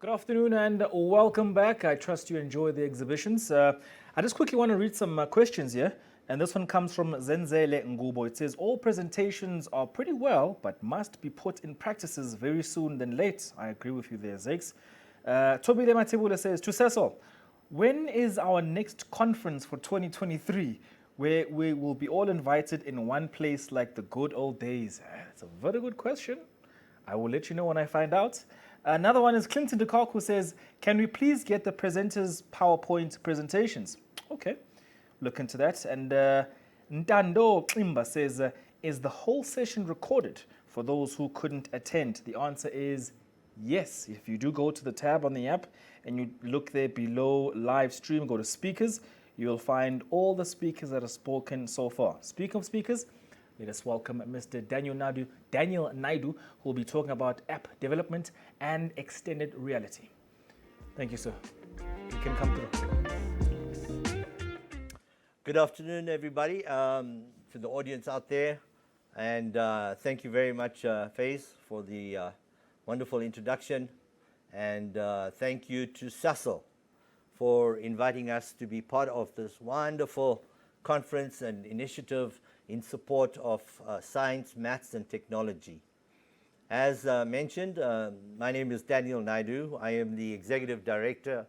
Good afternoon and welcome back. I trust you enjoy the exhibitions. I just quickly want to read some questions here. And this one comes from Zenzele Ngubo. It says, all presentations are pretty well, but must be put in practices very soon than late. I agree with you there, Zakes. Tobile Matebula says, to Sasol, when is our next conference for 2023 where we will be all invited in one place like the good old days? It's a very good question. I will let you know when I find out. Another one is Clinton DeCark, who says, can we please get the presenters' PowerPoint presentations? Okay, look into that. And Ntando Klimba says, is the whole session recorded for those who couldn't attend? The answer is yes. If you do go to the tab on the app and you look there below live stream, go to speakers, you'll find all the speakers that have spoken so far. Speaking of speakers, let us welcome Mr. Daniel Naido, who will be talking about app development and extended reality. Thank you, sir. You can come through. Good afternoon, everybody, to the audience out there. And thank you very much, Faze, for the wonderful introduction. And thank you to Sasol for inviting us to be part of this wonderful conference and initiative in support of science, maths, and technology. As mentioned, my name is Daniel Naido. I am the Executive Director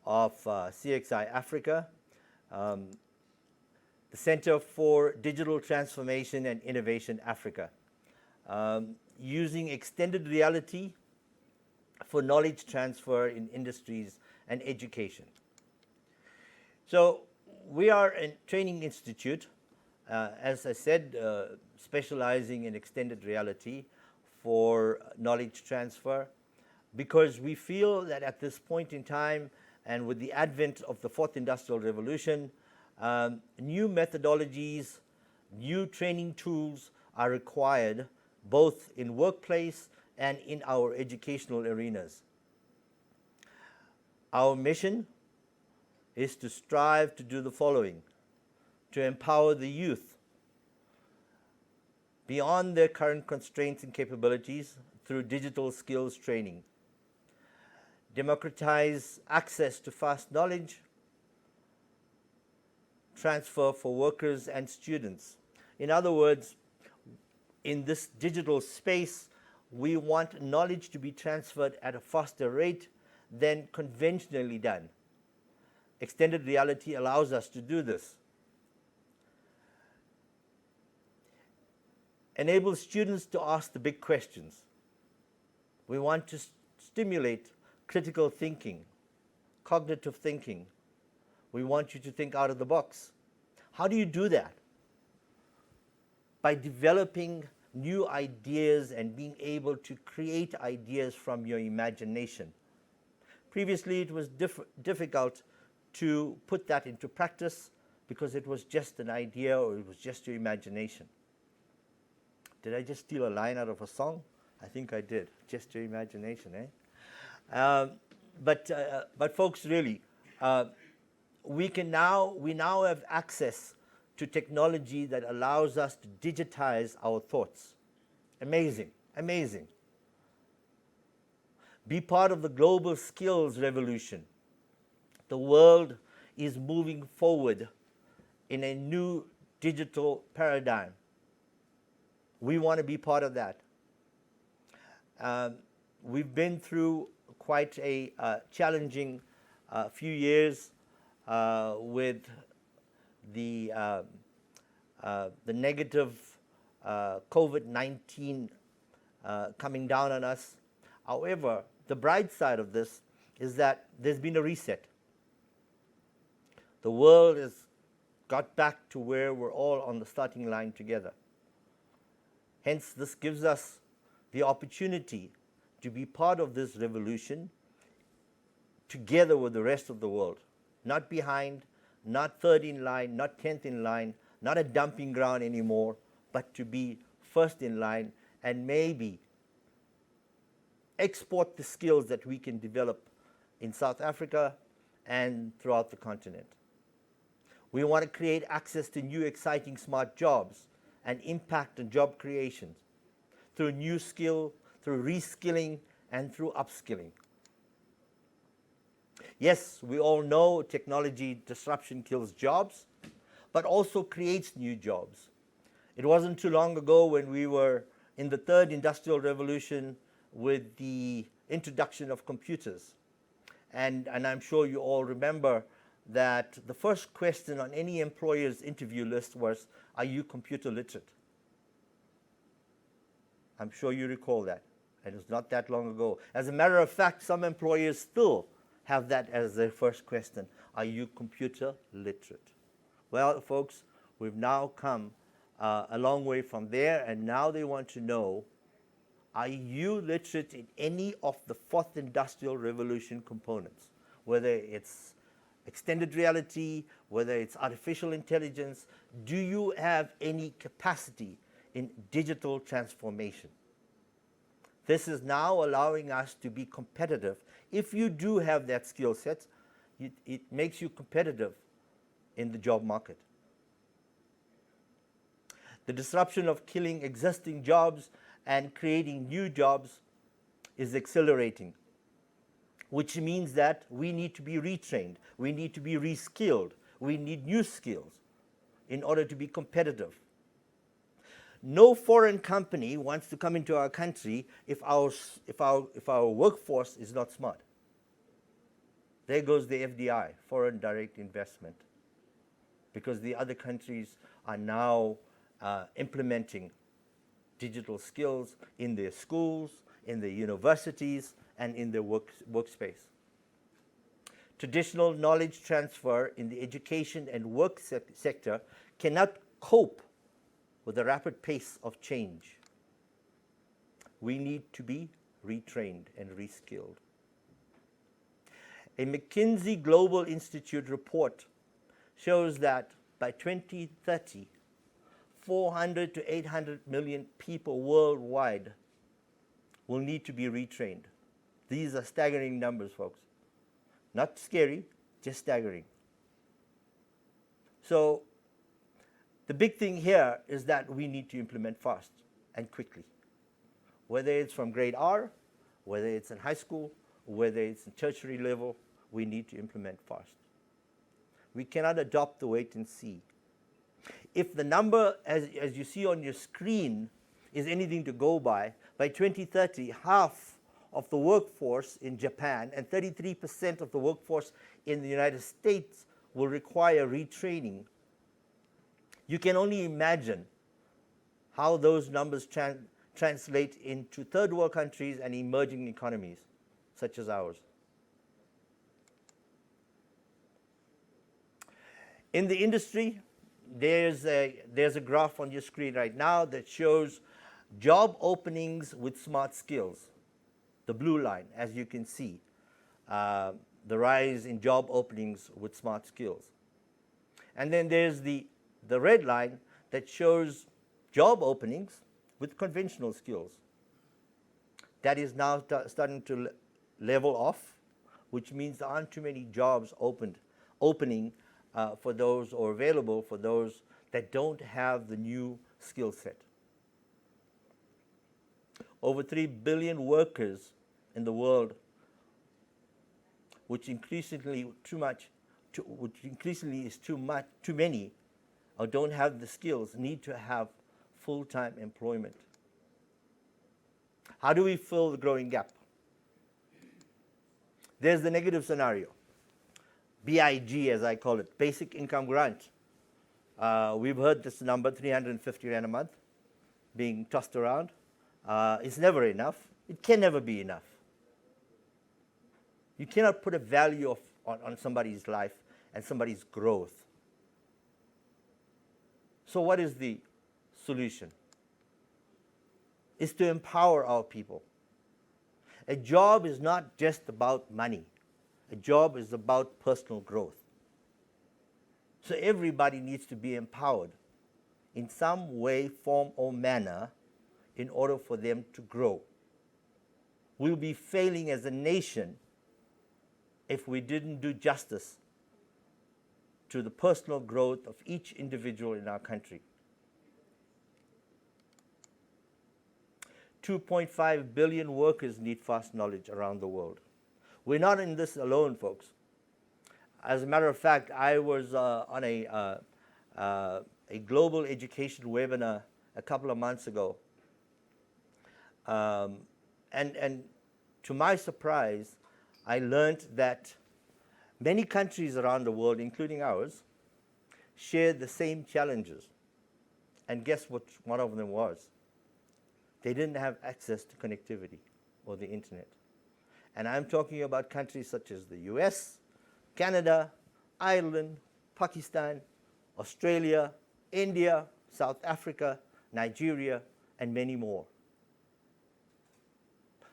of CXI Africa, the Center for Digital Transformation and Innovation Africa, using extended reality for knowledge transfer in industries and education. So we are a training institute, as I said, specializing in extended reality for knowledge transfer, because we feel that at this point in time and with the advent of the fourth industrial revolution, new methodologies, new training tools are required both in workplace and in our educational arenas. Our mission is to strive to do the following: to empower the youth beyond their current constraints and capabilities through digital skills training, democratize access to fast knowledge transfer for workers and students. In other words, in this digital space, we want knowledge to be transferred at a faster rate than conventionally done. Extended reality allows us to do this. Enable students to ask the big questions. We want to stimulate critical thinking, cognitive thinking. We want you to think out of the box. How do you do that? By developing new ideas and being able to create ideas from your imagination. Previously, it was difficult to put that into practice because it was just an idea or it was just your imagination. Did I just steal a line out of a song? I think I did. Just your imagination, eh? But folks, really, we now have access to technology that allows us to digitize our thoughts. Amazing, amazing. Be part of the global skills revolution. The world is moving forward in a new digital paradigm. We want to be part of that. We've been through quite a challenging few years with the negative COVID-19 coming down on us. However, the bright side of this is that there's been a reset. The world has got back to where we're all on the starting line together. Hence, this gives us the opportunity to be part of this revolution together with the rest of the world. Not behind, not third in line, not 10th in line, not a dumping ground anymore, but to be first in line and maybe export the skills that we can develop in South Africa and throughout the continent. We want to create access to new exciting smart jobs and impact on job creation through new skill, through reskilling, and through upskilling. Yes, we all know technology disruption kills jobs, but also creates new jobs. It wasn't too long ago when we were in the third industrial revolution with the introduction of computers. And I'm sure you all remember that the first question on any employer's interview list was, are you computer literate? I'm sure you recall that. It was not that long ago. As a matter of fact, some employers still have that as their first question. Are you computer literate? Well, folks, we've now come a long way from there, and now they want to know, are you literate in any of the fourth industrial revolution components? Whether it's extended reality, whether it's artificial intelligence, do you have any capacity in digital transformation? This is now allowing us to be competitive. If you do have that skill set, it makes you competitive in the job market. The disruption of killing existing jobs and creating new jobs is accelerating, which means that we need to be retrained, we need to be reskilled, we need new skills in order to be competitive. No foreign company wants to come into our country if our workforce is not smart. There goes the FDI, foreign direct investment, because the other countries are now implementing digital skills in their schools, in their universities, and in their workspace. Traditional knowledge transfer in the education and work sector cannot cope with the rapid pace of change. We need to be retrained and reskilled. A McKinsey Global Institute report shows that by 2030, 400 to 800 million people worldwide will need to be retrained. These are staggering numbers, folks. Not scary, just staggering. So the big thing here is that we need to implement fast and quickly. Whether it's from grade R, whether it's in high school, whether it's in tertiary level, we need to implement fast. We cannot adopt the wait and see. If the number, as you see on your screen, is anything to go by 2030, half of the workforce in Japan and 33% of the workforce in the United States will require retraining. You can only imagine how those numbers translate into third world countries and emerging economies such as ours. In the industry, there's a graph on your screen right now that shows job openings with smart skills. The blue line, as you can see, the rise in job openings with smart skills. And then there's the red line that shows job openings with conventional skills. That is now starting to level off, which means there aren't too many jobs opening for those, or available for those that don't have the new skill set. Over 3 billion workers in the world, which increasingly is too many, or don't have the skills, need to have full-time employment. How do we fill the growing gap? There's the negative scenario. BIG, as I call it, basic income grant. We've heard this number, 350 Rand a month, being tossed around. It's never enough. It can never be enough. You cannot put a value on somebody's life and somebody's growth. So what is the solution? It's to empower our people. A job is not just about money. A job is about personal growth. So everybody needs to be empowered in some way, form, or manner in order for them to grow. We'll be failing as a nation if we didn't do justice to the personal growth of each individual in our country. 2.5 billion workers need fast knowledge around the world. We're not in this alone, folks. As a matter of fact, I was on a global education webinar a couple of months ago. And to my surprise, I learned that many countries around the world, including ours, shared the same challenges. And guess what one of them was? They didn't have access to connectivity or the internet. And I'm talking about countries such as the US, Canada, Ireland, Pakistan, Australia, India, South Africa, Nigeria, and many more.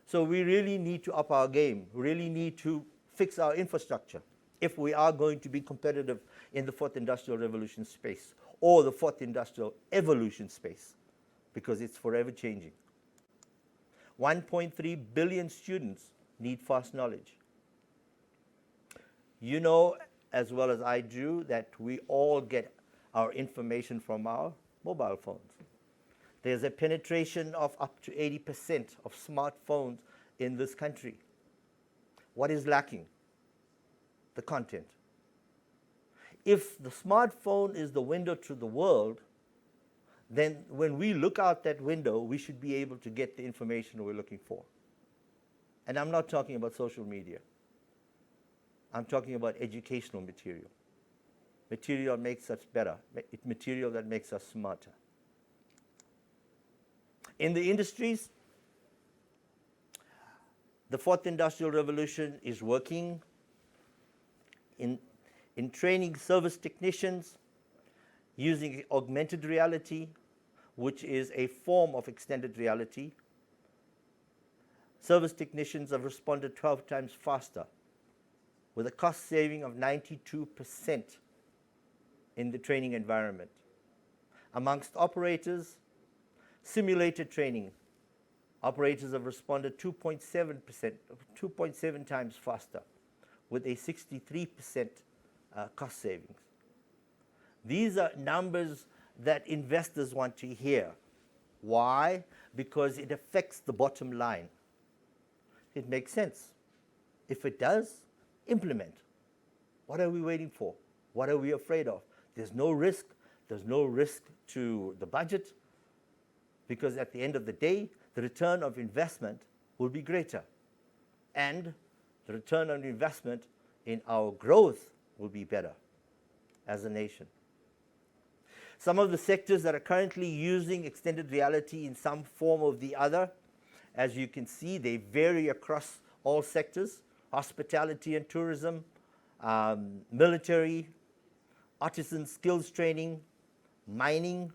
So we really need to up our game. We really need to fix our infrastructure if we are going to be competitive in the fourth industrial revolution space or the fourth industrial evolution space, because it's forever changing. 1.3 billion students need fast knowledge. You know as well as I do that we all get our information from our mobile phones. There's a penetration of up to 80% of smartphones in this country. What is lacking? The content. If the smartphone is the window to the world, then when we look out that window, we should be able to get the information we're looking for. And I'm not talking about social media. I'm talking about educational material. Material that makes us better, material that makes us smarter. In the industries, the fourth industrial revolution is working in training service technicians using augmented reality, which is a form of extended reality. Service technicians have responded 12 times faster with a cost saving of 92% in the training environment. Amongst operators, simulated training, operators have responded 2.7 times faster with a 63% cost savings. These are numbers that investors want to hear. Why? Because it affects the bottom line. It makes sense. If it does, implement. What are we waiting for? What are we afraid of? There's no risk. There's no risk to the budget, because at the end of the day, the return of investment will be greater. And the return on investment in our growth will be better as a nation. Some of the sectors that are currently using extended reality in some form or the other, as you can see, they vary across all sectors: hospitality and tourism, military, artisan skills training, mining.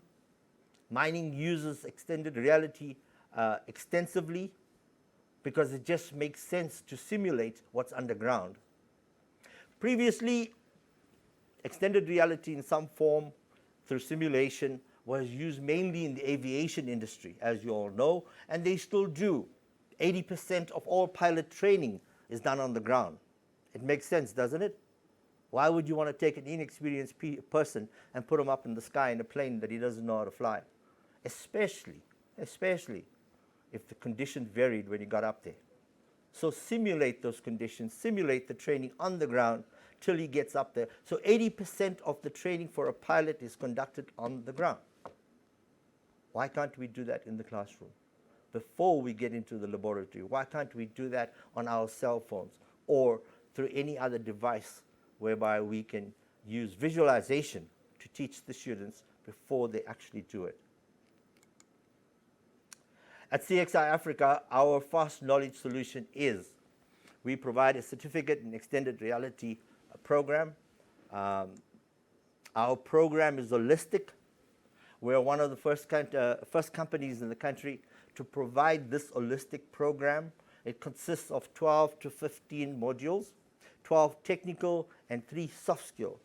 Mining uses extended reality extensively because it just makes sense to simulate what's underground. Previously, extended reality in some form through simulation was used mainly in the aviation industry, as you all know, and they still do. 80% of all pilot training is done on the ground. It makes sense, doesn't it? Why would you want to take an inexperienced person and put him up in the sky in a plane that he doesn't know how to fly? Especially if the conditions varied when he got up there. So simulate those conditions, simulate the training on the ground till he gets up there. So 80% of the training for a pilot is conducted on the ground. Why can't we do that in the classroom? Before we get into the laboratory, why can't we do that on our cell phones or through any other device whereby we can use visualization to teach the students before they actually do it? At CXI Africa, our fast knowledge solution is we provide a certificate in extended reality program. Our program is holistic. We're one of the first companies in the country to provide this holistic program. It consists of 12 to 15 modules, 12 technical and 3 soft skills.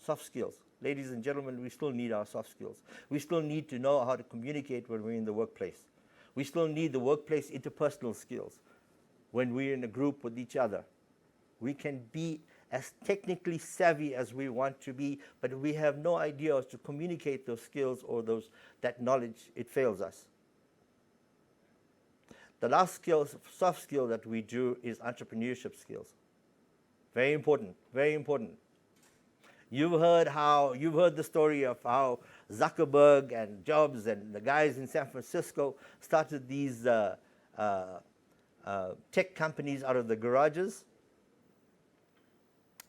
Soft skills. Ladies and gentlemen, we still need our soft skills. We still need to know how to communicate when we're in the workplace. We still need the workplace interpersonal skills when we're in a group with each other. We can be as technically savvy as we want to be, but we have no idea how to communicate those skills or that knowledge, it fails us. The last skill, soft skill that we do is entrepreneurship skills. Very important, very important. You've heard the story of how Zuckerberg and Jobs and the guys in San Francisco started these tech companies out of the garages.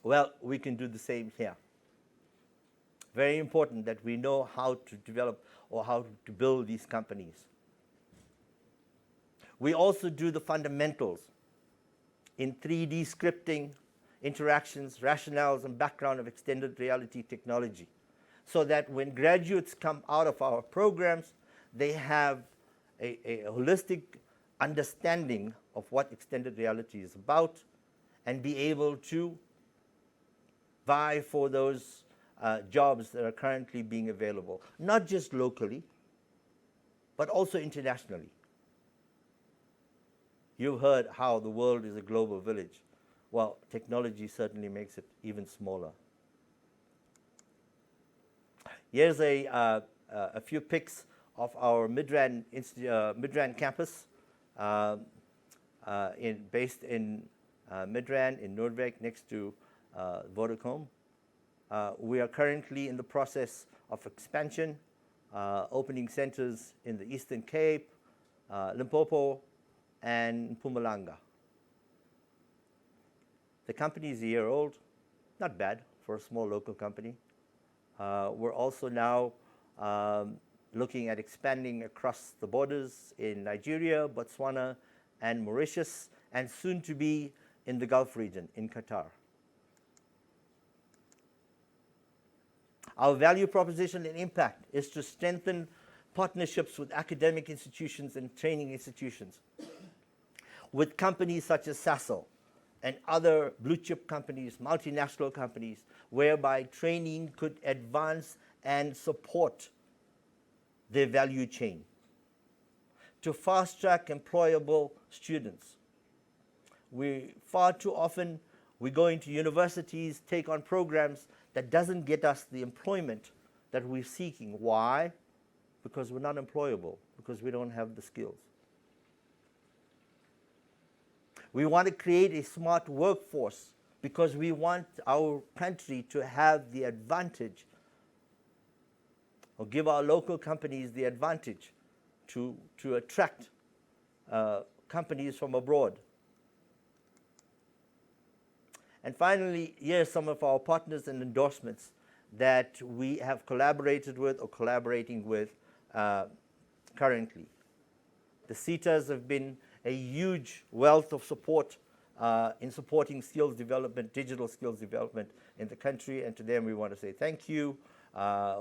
Well, we can do the same here. Very important that we know how to develop or how to build these companies. We also do the fundamentals in 3D scripting, interactions, rationales, and background of extended reality technology, so that when graduates come out of our programs, they have a holistic understanding of what extended reality is about and be able to vie for those jobs that are currently being available, not just locally, but also internationally. You've heard how the world is a global village. Well, technology certainly makes it even smaller. Here's a few pics of our Midrand campus, based in Midrand in Noordwijk, next to Vodacom. We are currently in the process of expansion, opening centers in the Eastern Cape, Limpopo, and Mpumalanga. The company is a year old, not bad for a small local company. We're also now looking at expanding across the borders in Nigeria, Botswana, and Mauritius, and soon to be in the Gulf region, in Qatar. Our value proposition and impact is to strengthen partnerships with academic institutions and training institutions, with companies such as Sasol and other blue chip companies, multinational companies, whereby training could advance and support their value chain. To fast track employable students. Far too often we go into universities, take on programs that doesn't get us the employment that we're seeking. Why? Because we're not employable, because we don't have the skills. We want to create a smart workforce because we want our country to have the advantage, or give our local companies the advantage to attract companies from abroad. And finally, here are some of our partners and endorsements that we have collaborated with or collaborating with currently. The CETAs have been a huge wealth of support in supporting skills development, digital skills development in the country, and to them we want to say thank you.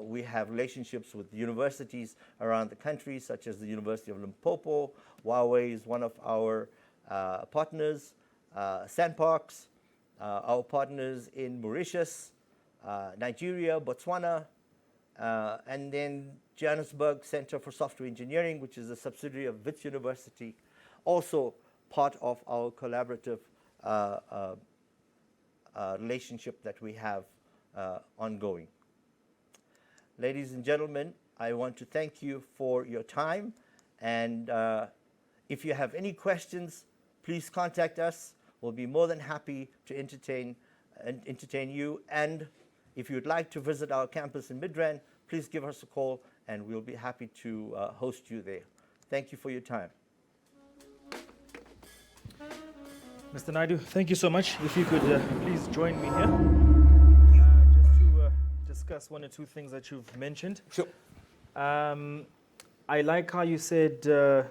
We have relationships with universities around the country, such as the University of Limpopo. Huawei is one of our partners. Sandparks, our partners in Mauritius, Nigeria, Botswana, and then Johannesburg Center for Software Engineering, which is a subsidiary of Wits University, also part of our collaborative relationship that we have ongoing. Ladies and gentlemen, I want to thank you for your time, and if you have any questions, please contact us. We'll be more than happy to entertain you, and if you'd like to visit our campus in Midrand, please give us a call and we'll be happy to host you there. Thank you for your time. Mr. Naido, thank you so much. If you could please join me here just to discuss one or two things that you've mentioned. Sure. I like how you said,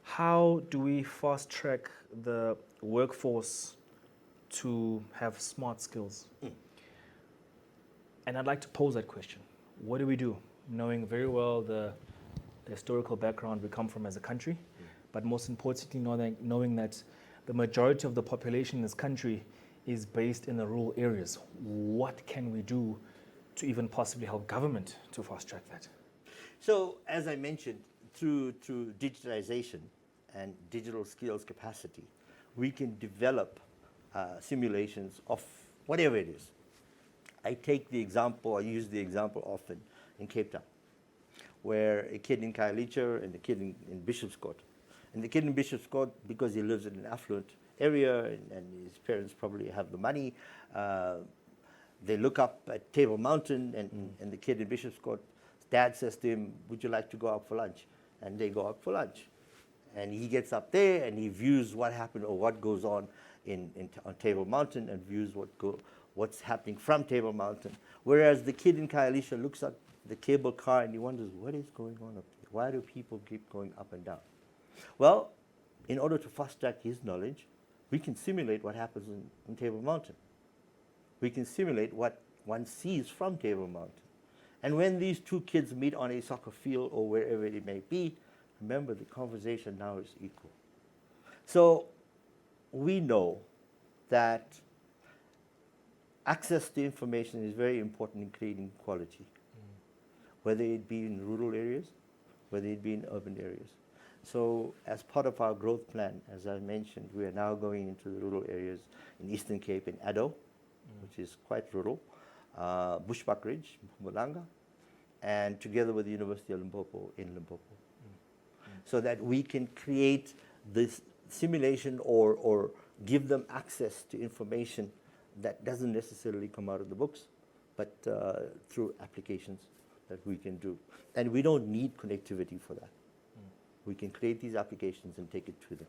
how do we fast track the workforce to have smart skills? And I'd like to pose that question. What do we do, knowing very well the historical background we come from as a country, but most importantly knowing that the majority of the population in this country is based in the rural areas? What can we do to even possibly help government to fast track that? So, as I mentioned, through digitization and digital skills capacity, we can develop simulations of whatever it is. I use the example often in Cape Town. where a kid in Khayelitsha and a kid in Bishop's Court. And the kid in Bishop's Court, because he lives in an affluent area and his parents probably have the money, they look up at Table Mountain, and the kid in Bishop's Court, dad says to him, would you like to go out for lunch? And they go out for lunch. And he gets up there and he views what happened or what goes on on Table Mountain, and views what's happening from Table Mountain. Whereas the kid in Khayelitsha looks at the cable car and he wonders, what is going on up there? Why do people keep going up and down? Well, in order to fast track his knowledge, we can simulate what happens in Table Mountain. We can simulate what one sees from Table Mountain. And when these two kids meet on a soccer field or wherever it may be, remember, the conversation now is equal. So we know that access to information is very important in creating quality, whether it be in rural areas, whether it be in urban areas. So as part of our growth plan, as I mentioned, we are now going into the rural areas in Eastern Cape, in Naido, which is quite rural, Bushbuck Ridge, Mpumalanga, and together with the University of Limpopo in Limpopo. So that we can create this simulation or give them access to information that doesn't necessarily come out of the books, but through applications that we can do. And we don't need connectivity for that. We can create these applications and take it to them.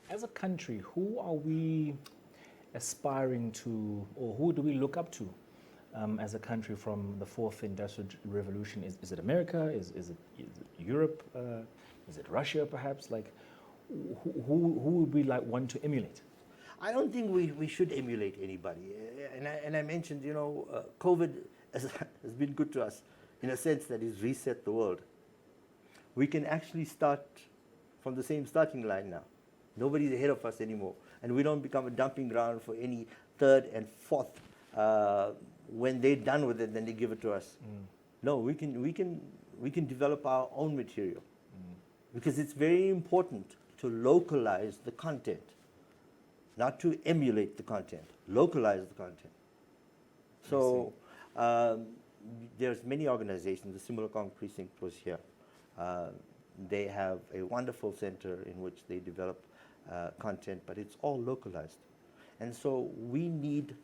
As a country, who are we aspiring to, or who do we look up to as a country from the fourth industrial revolution? Is it America? Is it Europe? Is it Russia, perhaps? Like, who would we like want to emulate? I don't think we should emulate anybody. And I mentioned, COVID has been good to us in a sense that it's reset the world. We can actually start from the same starting line now. Nobody's ahead of us anymore. And we don't become a dumping ground for any third and fourth. When they're done with it, then they give it to us. No, we can develop our own material. Because it's very important to localize the content, not to emulate the content, localize the content. So there's many organizations. The Simulacong Precinct was here. They have a wonderful center in which they develop content, but it's all localized. And so we need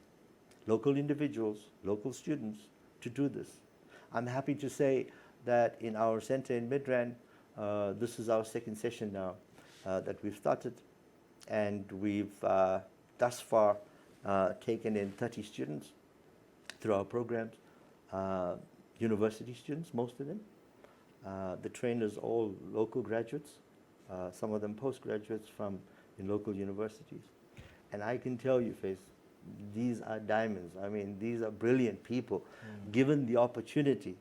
local individuals, local students to do this. I'm happy to say that in our center in Midrand, this is our second session now that we've started, and we've thus far taken in 30 students through our programs, university students, most of them. The trainers all local graduates, some of them postgraduates in local universities. And I can tell you, Faith, these are diamonds. I mean, these are brilliant people. Given the opportunity,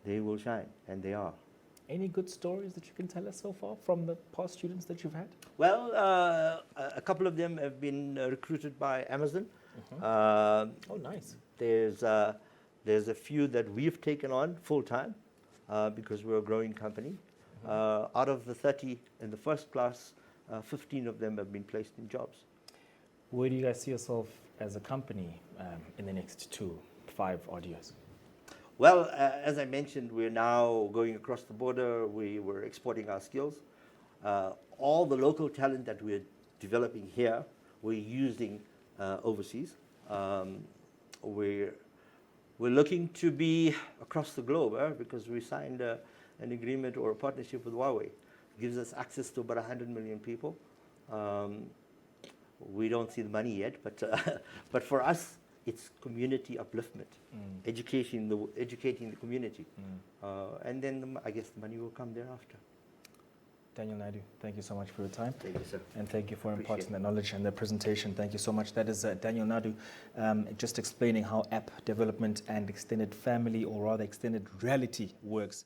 they will shine, and they are. Any good stories that you can tell us so far from the past students that you've had? Well, a couple of them have been recruited by Amazon. Oh, nice. There's a few that we've taken on full-time because we're a growing company. Out of the 30 in the first class, 15 of them have been placed in jobs. Where do you guys see yourself as a company in the next 5 odd years? Well, as I mentioned, we're now going across the border. We were exporting our skills. All the local talent that we're developing here, we're using overseas. We're looking to be across the globe because we signed an agreement or a partnership with Huawei. It gives us access to about 100 million people. We don't see the money yet, but for us, it's community upliftment, educating the community, and then I guess the money will come thereafter. Daniel Naido, thank you so much for your time. Thank you, sir. And thank you for imparting the knowledge and the presentation. Thank you so much. That is Daniel Naido, just explaining how app development and extended family, or rather extended reality, works.